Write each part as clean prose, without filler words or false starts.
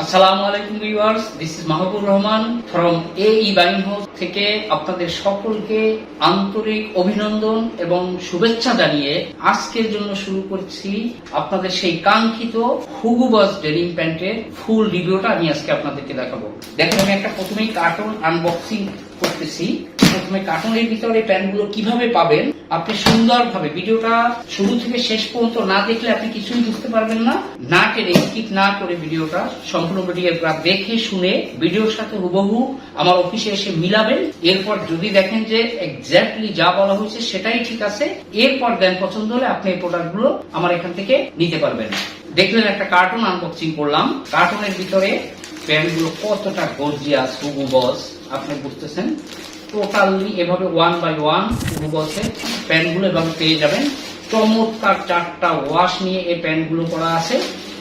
আসসালামু আলাইকুম viewers, this is Mahbub Rahman from AE buying house থেকে আপনাদের সকলকে আন্তরিক অভিনন্দন এবং শুভেচ্ছা জানিয়ে আজকের জন্য শুরু করছি আপনাদের সেই কাঙ্ক্ষিত হুগো বস ডেনিম প্যান্টের ফুল রিভিউটা আমি আজকে আপনাদেরকে দেখাবো। দেখেন, আমি একটা প্রথমেই কার্টন আনবক্সিং করতেছি। প্রথমে কার্টনের ভিতরে প্যান্টগুলো কিভাবে পাবেন, আপনি সুন্দরভাবে ভিডিওটা শুরু থেকে শেষ পর্যন্ত না দেখলে আপনি কিছুই বুঝতে পারবেন না। না টেনে স্কিপ না করে ভিডিওটা সম্পূর্ণ ভিডিওটা দেখে শুনে ভিডিওর সাথে হুবহু আমার অফিসে এসে মিলাবেন। এরপর যদি দেখেন যে এক্স্যাক্টলি যা বলা হয়েছে সেটাই ঠিক আছে, এরপর দেন পছন্দ হলে আপনি এই প্রোডাক্টগুলো আমার এখান থেকে নিতে পারবেন। দেখলেন, একটা কার্টন আনবক্সিং করলাম। কার্টনের ভিতরে প্যান্টগুলো কতটা গর্জিয়াস হুগো বস আপনি বুঝতেছেন। টোটালি এভাবে 1 বাই 1 হুগো বসের প্যান্টগুলো এভাবে পেয়ে যাবেন। চমৎকার 4টা ওয়াশ নিয়ে এই প্যান্টগুলো করা আছে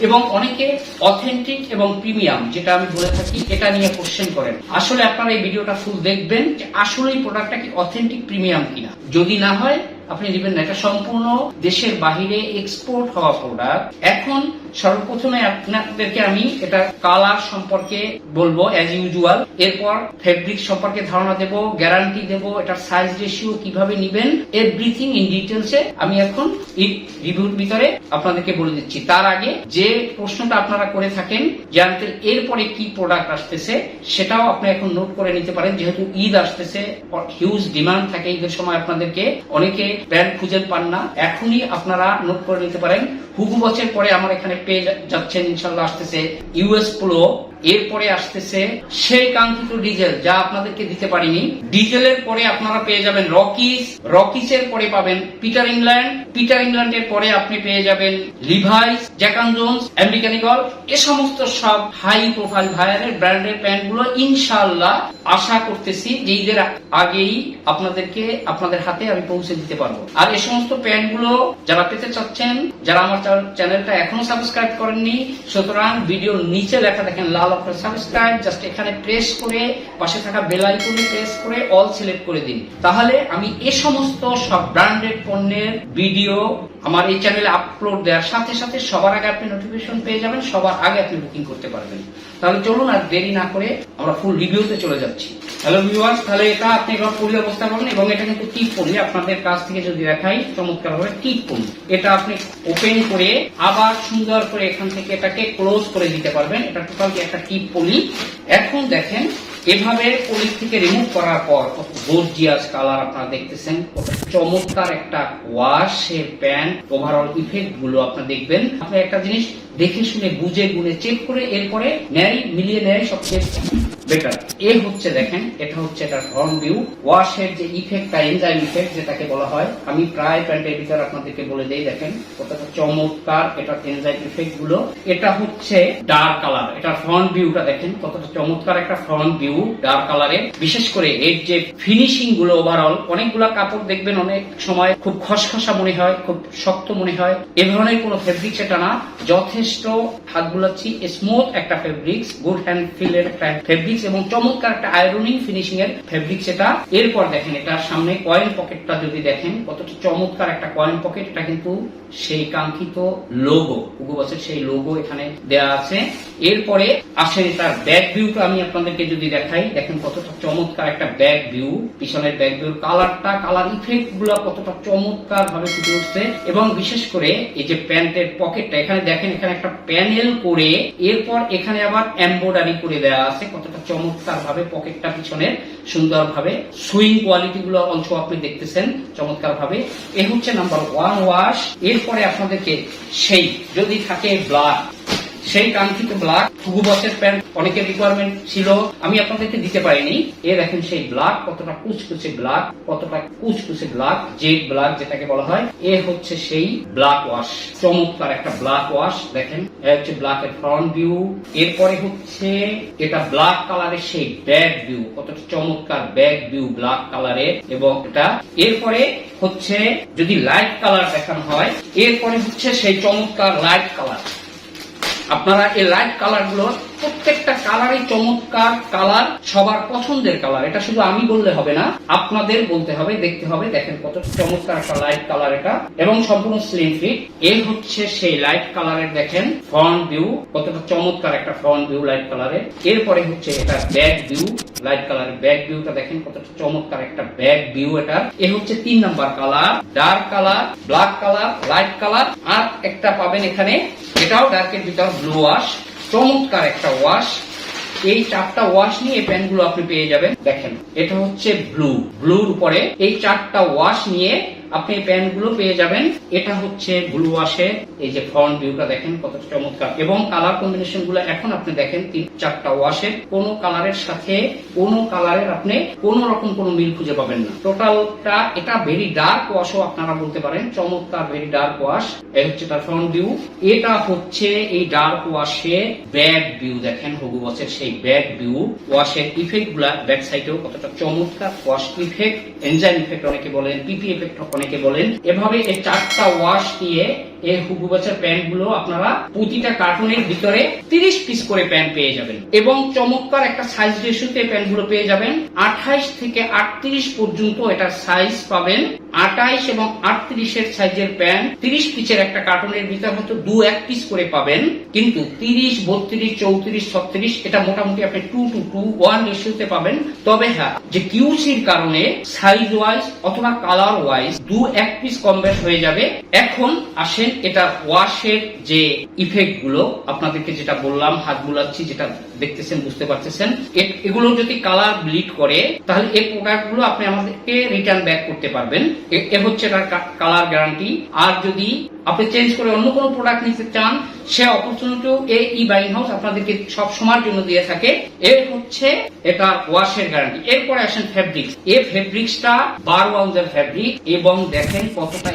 এবং অনেকে অথেন্টিক এবং প্রিমিয়াম, যেটা আমি বলে থাকি, এটা নিয়ে কোশ্চেন করেন। আসলে আপনারা এই ভিডিওটা ফুল দেখবেন যে আসলে এই প্রোডাক্টটা কি অথেন্টিক প্রিমিয়াম কিনা। যদি না হয় আপনি নেবেন না, এটা সম্পূর্ণ দেশের বাহিরে এক্সপোর্ট হওয়া প্রোডাক্ট। এখন সর্বপ্রথমে আপনাদেরকে আমি এটা কালার সম্পর্কে বলবো অ্যাজ ইউজুয়াল, এরপর ফেব্রিক সম্পর্কে ধারণা দেব, গ্যারান্টি দেব, এটার সাইজ রেশিও কিভাবে নিবেন, এভরিথিং ইন ডিটেলসে আমি এখন এই রিভিউর ভিতরে আপনাদেরকে বলে দিচ্ছি। তার আগে যে প্রশ্নটা আপনারা করে থাকেন যে আঙ্কেল এরপরে কি প্রোডাক্ট আসতেছে, সেটাও আপনি এখন নোট করে নিতে পারেন। যেহেতু ঈদ আসতেছে, হিউজ ডিমান্ড থাকে ঈদের সময়, আপনাদেরকে অনেকে প্যান্ট খুঁজে পান না, এখনই আপনারা নোট করে নিতে পারেন। হুগো বসের পরে আমার এখানে পেয়ে যাচ্ছেন ইনশাল্লাহ আসতেছে US পোলো, এরপরে আসতেছে সেই কাঙ্ক্ষিত ডিজেল যা আপনাদেরকে দিতে পারিনি। ডিজেলের পরে আপনারা পেয়ে যাবেন রকিসের পরে পাবেন পিটার ইংল্যান্ডের পরে আপনি পেয়ে যাবেন Levi's, Jack and Jones, American Eagle. এ সমস্ত সব হাই প্রোফাইল ভাইয়ারের ব্র্যান্ডের প্যান্টগুলো ইনশাআল্লাহ আশা করতেছি যে ঈদের আগেই আপনাদের হাতে আমি পৌঁছে দিতে পারবো। আর এই সমস্ত প্যান্টগুলো যারা পেতে চাচ্ছেন, যারা আমার চ্যানেলটা এখনো সাবস্ক্রাইব করেননি, সুতরাং ভিডিওর নিচে লেখা দেখেন লাল অক্ষরে সাবস্ক্রাইব, জাস্ট এখানে প্রেস করে পাশে থাকা বেল আইকনে প্রেস করে অল সিলেক্ট করে দিন। তাহলে আমি এই সমস্ত সব ব্র্যান্ডেড পণ্যের ভিডিও আমার এই চ্যানেলে আপলোড দেওয়ার সাথে সাথে সবার আগে আপনি নোটিফিকেশন পেয়ে যাবেন, সবার আগে আপনি বুকিং করতে পারবেন। তাহলে চলুন আর দেরি না করে আমরা ফুল রিভিউতে চলে যাচ্ছি। হ্যালো ভিউয়ার্স, তাহলে এটা আপনি এবার পলি অবস্থা করুন এবং এটা কিন্তু টিপ পলি। আপনাদের কাছ থেকে যদি দেখাই চমৎকার ভাবে টিপ পলি, এটা আপনি ওপেন করে আবার সুন্দর করে এখান থেকে এটাকে ক্লোজ করে দিতে পারবেন। এটা টোটাল একটা টিপ পলি। এখন দেখেন এভাবে পলি থেকে রিমুভ করার পর কত গর্জিয়াস কালার আপনারা দেখতেছেন, কত চমৎকার একটা ওয়াশের প্যান্ট। ওভারঅল ইফেক্ট গুলো আপনারা দেখবেন। আপনি একটা জিনিস দেখে শুনে বুঝে গুনে চেক করে এরপরে মিলিয়ে নেয় সবচেয়ে বেটার। হচ্ছে দেখেন, এটা হচ্ছে এটার ফ্রন্ট ভিউ। ওয়াশের যে ইফেক্টটা, এনজাইম ইফেক্ট যেটাকে বলা হয়, আমি প্রায় প্যান্টের ভিতরে আপনাদেরকে বলে দেই। দেখেন কতটা চমৎকার এটার এনজাইম ইফেক্ট গুলো। এটা হচ্ছে ডার্ক কালার, এটার ফ্রন্ট ভিউটা দেখেন কতটা চমৎকার একটা ফ্রন্ট ভিউ ডার্ক কালারের। বিশেষ করে এর যে ফিনিশিং গুলো, ওভারঅল অনেকগুলা কাপড় দেখবেন অনেক সময় খুব খসখসা মনে হয়, খুব শক্ত মনে হয়। এ ধরনের কোনো ফেব্রিক সেটা না, যথেষ্ট হাত বুলাচ্ছি স্মুথ একটা ফেব্রিক্স, গুড হ্যান্ড ফিলের একটা ফেব্রিক্স এবং চমৎকার একটা আয়রনিং ফিনিশিং এর ফেব্রিক সেটা। এরপর দেখেন এটার সামনে কয়েন পকেটটা যদি দেখেন কতটা চমৎকার একটা কয়েন পকেট। এটা কিন্তু সেই কাঙ্ক্ষিত লোগো, হুগো বসের সেই লোগো এখানে দেয়া আছে। এরপরে আসেন এটার ব্যাক ভিউটা আমি আপনাদেরকে যদি দেখাই, দেখেন কতটা চমৎকার একটা ব্যাক ভিউ। পিছনের ব্যাক ভিউর কালার ইফেক্ট গুলো কতটা চমৎকার ভাবে ফুটে উঠছে। এবং বিশেষ করে এই যে প্যান্টের পকেটটা, এখানে দেখেন এখানে একটা প্যানেল করে এরপর এখানে আবার এমব্রয়ডারি করে দেওয়া আছে। কতটা চমৎকার ভাবে পকেটটা পিছনের সুন্দর ভাবে সুইং কোয়ালিটি গুলো অলসো আপনি দেখতেছেন চমৎকার ভাবে। এ হচ্ছে নাম্বার 1 ওয়াশ। এরপরে আপনাদেরকে সেই যদি থাকে ব্ল্যাক, সেই কাঙ্ক্ষিত ব্ল্যাক হুগো বসের প্যান্ট অনেকের রিকোয়ারমেন্ট ছিল, আমি আপনাদেরকে দিতে পারিনি। দেখেন সেই ব্ল্যাক, কতটা কুচকুচে ব্ল্যাক, জেড ব্ল্যাক যেটাকে বলা হয়। হচ্ছে সেই ব্ল্যাক ওয়াশ, চমৎকার একটা ব্ল্যাক ওয়াশ। দেখেন হচ্ছে ব্ল্যাক এর ফ্রন্ট ভিউ। এরপরে হচ্ছে এটা ব্ল্যাক কালারের সেই ব্যাক ভিউ, কতটা চমৎকার ব্যাক ভিউ ব্ল্যাক কালারের। এবং এটা এরপরে হচ্ছে যদি লাইট কালার দেখানো হয়, এরপরে হচ্ছে সেই চমৎকার লাইট কালার। আপনারা এই লাইট কালার গুলো প্রত্যেকটা কালারই চমৎকার কালার, সবার পছন্দের কালার। এটা শুধু আমি বললে হবে না, আপনাদের বলতে হবে, দেখতে হবে। দেখেন কত চমৎকার একটা লাইট কালার এটা, এবং সম্পূর্ণ স্লিম ফিট। এর হচ্ছে সেই লাইট কালারের দেখেন ফ্রন্ট ভিউ, কতটা চমৎকার একটা ফ্রন্ট ভিউ লাইট কালারের। এরপরে হচ্ছে এটা ব্যাক ভিউ, লাইট কালারের ব্যাক ভিউটা দেখেন কতটা চমৎকার একটা ব্যাক ভিউ এটা। এ হচ্ছে 3 number colour, dark colour, black colour, light colour. আর একটা পাবেন এখানে, এটাও ডার্কের ভিতর ব্লু ওয়াশ, চমৎকার একটা ওয়াশ। এই 4টা ওয়াশ নিয়ে এই প্যান্টগুলো আপনি পেয়ে যাবেন। দেখেন এটা হচ্ছে ব্লুর উপরে এই 4টা ওয়াশ নিয়ে আপনি এই প্যান্টগুলো পেয়ে যাবেন। এটা হচ্ছে ব্লু ওয়াশের এই যে ফ্রন্ট ভিউটা দেখেন কত চমৎকার, এবং কালার কম্বিনেশন গুলো এখন আপনি দেখেন 3-4টা ওয়াশের কোন কালারের সাথে কোন কালারের আপনি কোন রকম কোন মিল খুঁজে পাবেন না। টোটালটা এটা ভেরি ডার্ক ওয়াশও আপনারা বলতে পারেন, চমৎকার ভেরি ডার্ক ওয়াশ। এই হচ্ছে তার ফ্রন্ট ভিউ। এটা হচ্ছে এই ডার্ক ওয়াশের ব্যাক ভিউ, দেখেন হুগু ওয়াশের সেই ব্যাক ভিউ। ওয়াশের ইফেক্ট গুলা ব্যাক সাইডেও কতটা চমৎকার, ওয়াশ ইফেক্ট, এনজাইম ইফেক্ট অনেকে বলেন, পিপি ইফেক্ট অনেকে বলেন। এভাবে এই 4টা ওয়াশ দিয়ে এই হুগু ওয়াশের প্যান্ট গুলো আপনারা প্রতিটা কার্টুনের ভিতরে 30 পিস করে প্যান্ট পেয়ে যাবেন, এবং চমৎকার একটা সাইজ রেশিওতে প্যান্ট গুলো পেয়ে যাবেন। 28 থেকে 38 পর্যন্ত এটার সাইজ পাবেন। 28 এবং 38 এর সাইজের প্যান্ট 30 পিসের একটা কার্টুনের ভিতর হয়তো 2-1 পিস করে পাবেন, কিন্তু 30, 32, 34, 36 এটা মোটামুটি আপনি 2:1 রেশিওতে পাবেন। তবে হ্যাঁ, যে কিউসির কারণে সাইজ ওয়াইজ অথবা কালার ওয়াইজ 2-1 পিস কম বেশ হয়ে যাবে। এখন আসেন এটা ওয়াশের যে ইফেক্ট গুলো আপনাদেরকে যেটা বললাম, হাত বুলাচ্ছি, যেটা দেখতেছেন বুঝতে পারতেছেন, এগুলো যদি কালার ব্লিড করে তাহলে এই প্রোডাক্ট গুলো আপনি আমাদেরকে রিটার্ন ব্যাক করতে পারবেন। এ হচ্ছে তার কালার গ্যারান্টি। আর যদি আপনি চেঞ্জ করে অন্য কোনো প্রোডাক্ট নিতে চান, সে অপরচুনিটিও এই বাইং হাউস আপনাদেরকে সব সময়ের জন্য দিয়ে থাকে। এর হচ্ছে এটা ওয়াশের গ্যারান্টি। এরপরে আসেন ফেব্রিক্স। এই ফেব্রিক্সটা 12 আউন্সের ফেব্রিক, এবং দেখেন কতটা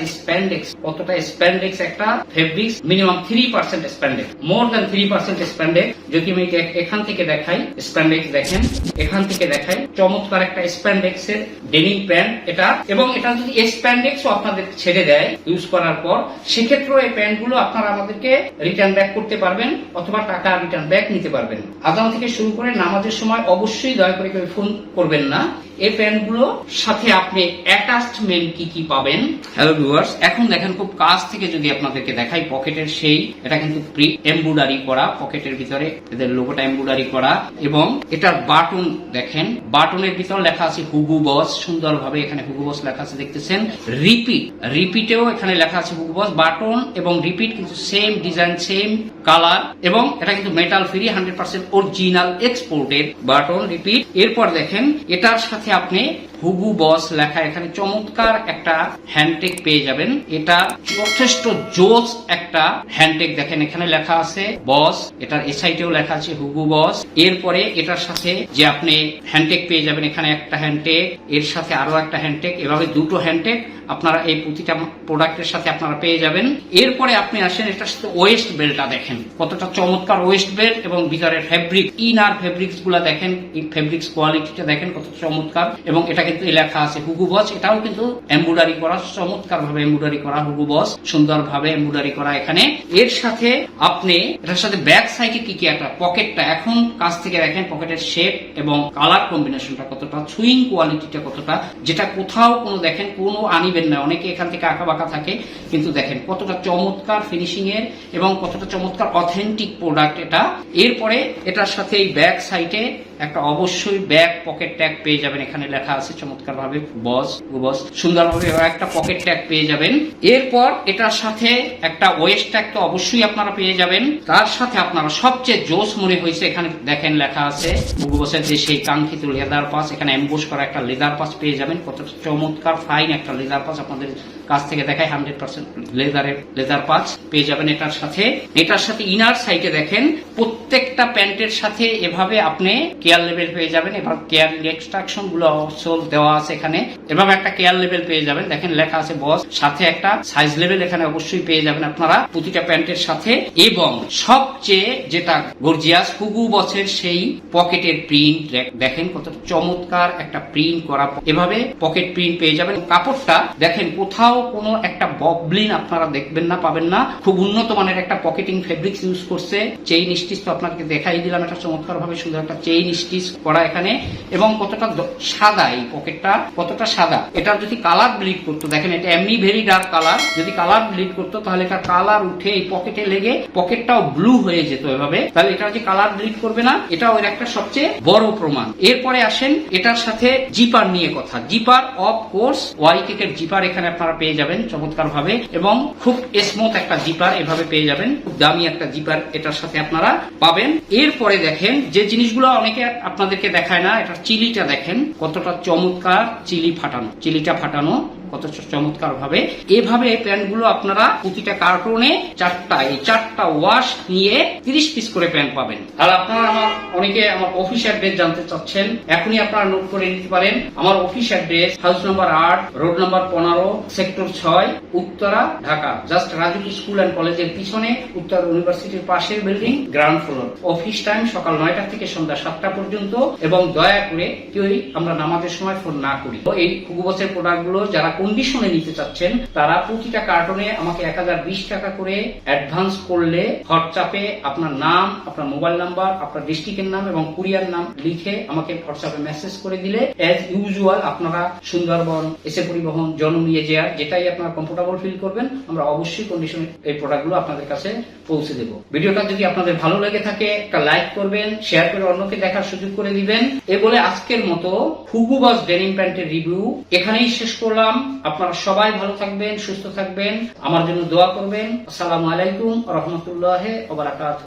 স্প্যান্ডেক্স একটা fabrics, minimum 3% spandex, more than 3% spandex. যদি আমি এখান থেকে দেখাই স্প্যান্ডেক্স, দেখেন এখান থেকে দেখাই, চমৎকার একটা স্প্যান্ডেক্স এর ডেনিম প্যান্ট এটা। এবং এটা যদি স্প্যান্ডেক্সও আপনাদের ছেড়ে দেয় ইউজ করার পর, সেক্ষেত্রেও এই প্যান্ট গুলো আপনারা আমাদেরকে রিটার্ন ব্যাক করতে পারবেন, অথবা টাকা রিটার্ন ব্যাক নিতে পারবেন। আজান থেকে শুরু করে নামাজের সময় অবশ্যই দয়া করে কেউ ফোন করবেন না। এই প্যান্ট গুলো সাথে আপনি অ্যাটাচমেন্ট কি পাবেন। হ্যালো ভিউয়ার্স, এখন দেখেন খুব কাছ থেকে যদি আপনাদেরকে দেখাই, পকেটের সেই এটা কিন্তু প্রি এমব্রয়ডারি করা, পকেটের ভিতরে এদের লোগোটা এমব্রয়ডারি করা, এবং এটার বাটন দেখেন, বাটনের ভিতরে লেখা আছে হুগু বস, সুন্দরভাবে এখানে হুগু বস লেখা আছে দেখতেছেন। রিপিটেও এখানে লেখা আছে হুগু বস। বাটন এবং রিপিট কিন্তু সেম ডিজাইন, সেম কালার, এবং এটা কিন্তু metal free, 100% original exported button repeat. এরপর দেখেন এটার সাথে আপনি হুগু বস লেখা এখানে চমৎকার একটা হ্যান্ডটেক পেয়ে যাবেন। এটা যথেষ্ট জোস একটা হ্যান্ডটেক, দেখেন এখানে লেখা আছে বস, এটার এই সাইডেও লেখা আছে হুগু বস। এরপরে এটার সাথে যে আপনি হ্যান্ডটেক পেয়ে যাবেন, এখানে একটা হ্যান্ডটেক, এর সাথে আরো একটা হ্যান্ডটেক, এভাবে দুটো হ্যান্ডটেক আপনারা এই প্রতিটা প্রোডাক্টের সাথে আপনারা পেয়ে যাবেন। এরপরে আপনি আসেন এটার সাথে ওয়েস্ট বেল্টটা দেখেন কতটা চমৎকার ওয়েস্ট বেল্ট, এবং ভিতরের ফেব্রিক, ইনার ফেব্রিক্স গুলা দেখেন, এই ফেব্রিক্স কোয়ালিটিটা দেখেন কত চমৎকার। এবং এটা কিন্তু লেখা আছে হুগু বস, এটাও কিন্তু এমব্রয়ডারি করা, চমৎকার ভাবে এমব্রয়ডারি করা হুগু বস, সুন্দর ভাবে এমব্রয়ডারি করা এখানে। এর সাথে আপনি এটার সাথে ব্যাক সাইডে কি একটা পকেটটা, এখন কাছ থেকে দেখেন পকেটের শেপ এবং কালার কম্বিনেশনটা কতটা, সুইং কোয়ালিটিটা কতটা, যেটা কোথাও কোনো দেখেন কোনো আনিবেন না। অনেকে এখান থেকে আঁকা বাঁকা থাকে, কিন্তু দেখেন কতটা চমৎকার ফিনিশিং এর এবং কতটা চমৎকার অথেন্টিক প্রোডাক্ট এটা। এরপরে এটার সাথে এই ব্যাক সাইডে একটা অবশ্যই ব্যাক পকেট ট্যাগ পেয়ে যাবেন, এখানে লেখা আছে চমৎকার ভাবে বস, সুন্দরভাবে একটা পকেট ট্যাগ পেয়ে যাবেন। এরপর এটার সাথে একটা ওয়েস্ট ট্যাগ তো অবশ্যই আপনারা পেয়ে যাবেন। তার সাথে আপনারা সবচেয়ে জোস মনে হয়েছে, এখানে দেখেন লেখা আছে হুগু বসের যে সেই কাঙ্ক্ষিত লেদার পাস, এখানে এমবোস করা একটা লেদার পাস পেয়ে যাবেন, কতটা চমৎকার ফাইন একটা লেদার পাস আপনাদের কাছ থেকে দেখায়, 100% লেদার পাস পেয়ে যাবেন এটার সাথে। এটার সাথে ইনার সাইডে দেখেন প্রত্যেকটা প্যান্টের সাথে এভাবে আপনি কেয়ার লেভেল পেয়ে যাবেন। এবার কেয়ার এক্সট্রাকশন গুলো দেওয়া আছে এখানে। এভাবে একটা কেয়ার লেভেল পেয়ে যাবেন, দেখেন লেখা আছে বস, সাথে একটা সাইজ লেভেল এখানে অবশ্যই পেয়ে যাবেন আপনারা প্রতিটা প্যান্টের সাথে। এবং সবচেয়ে যেটা গর্জিয়াস, হুগু বসের সেই পকেটের প্রিন্ট, দেখেন কত চমৎকার একটা প্রিন্ট করা, এভাবে পকেট প্রিন্ট পেয়ে যাবেন। কাপড়টা দেখেন কোথাও কোনো একটা ববলিন আপনারা দেখবেন না, পাবেন না। খুব উন্নত মানের একটা পকেটিং ফেব্রিক্স ইউজ করছে। চেইন স্টিচ তো আপনাকে দেখাই দিলাম, এটা চমৎকার ভাবে সুন্দর একটা চেইন স্টিচ করা এখানে। এবং কতটা সাদা এই পকেটটা, কতটা সাদা। এটা যদি কালার ব্লিড করতো, দেখেন এটা এমনি ভেরি ডার্ক কালার, যদি কালার ব্লিড করতো তাহলে এটা কালার উঠে এই পকেটে লেগে পকেটটাও ব্লু হয়ে যেত এভাবে, তাহলে এটা যে কালার ব্লিড করবে না, এটা ওর একটা সবচেয়ে বড় প্রমাণ। এরপরে আসেন এটার সাথে জিপার নিয়ে কথা। জিপার অফ কোর্স ওয়াইকেকের জিপার এখানে আপনারা পেয়ে যাবেন চমৎকার ভাবে, এবং খুব স্মুথ একটা জিপার এভাবে পেয়ে যাবেন, খুব দামি একটা জিপার এটার সাথে আপনারা পাবেন। এরপরে দেখেন যে জিনিসগুলো অনেকে আপনাদেরকে দেখায় না, এটা চিলিটা দেখেন কতটা চমৎকার, চিলিটা ফাটানো কত চমৎকার ভাবে। এভাবে প্যান্টগুলো আপনারা প্রতিটা কার্টুনে এই চারটা ওয়াশ নিয়ে 30 পিস করে প্যান্ট পাবেন। আর আপনারা অনেকে আমার অফিস অ্যাড্রেস জানতে চাচ্ছেন, এখনই আপনারা নোট করে নিতে পারেন। আমার office address house number 8, road number 15, sector 6, Uttara, Dhaka. Just রাজুকি স্কুল অ্যান্ড কলেজের পিছনে, উত্তর ইউনিভার্সিটির পাশের building, ground floor. Office time সকাল 9টা থেকে সন্ধ্যা 7টা পর্যন্ত। এবং দয়া করে কেউই আমরা নামাজের সময় ফোন না করি। এই হুগু বসের প্রোডাক্টগুলো যারা কন্ডিশনে নিতে চাচ্ছেন তারা প্রতিটা কার্টনে আমাকে 1020 টাকা করে অ্যাডভান্স করলে হোয়াটসঅ্যাপে আপনার নাম, আপনার মোবাইল নাম্বার, আপনার ডিস্ট্রিক্টের নাম এবং কুরিয়ার নাম লিখে আমাকে হোয়াটসঅ্যাপে মেসেজ করে দিলে অ্যাজ ইউজুয়াল আপনারা সুন্দরবন, এসে পরিবহন, জনম নিয়ে যাওয়ার যেটাই আপনারা কমফোর্টেবল ফিল করবেন, আমরা অবশ্যই কন্ডিশনে এই প্রোডাক্টগুলো আপনাদের কাছে পৌঁছে দেব। ভিডিওটা যদি আপনাদের ভালো লেগে থাকে একটা লাইক করবেন, শেয়ার করে অন্যকে দেখার সুযোগ করে দিবেন। এ বলে আজকের মতো হুগু বস ডেনিম প্যান্টের রিভিউ এখানেই শেষ করলাম। আপনারা সবাই ভালো থাকবেন, সুস্থ থাকবেন, আমার জন্য দোয়া করবেন। আসসালামু আলাইকুম ওয়া রাহমাতুল্লাহি ওয়া বারাকাতুহু।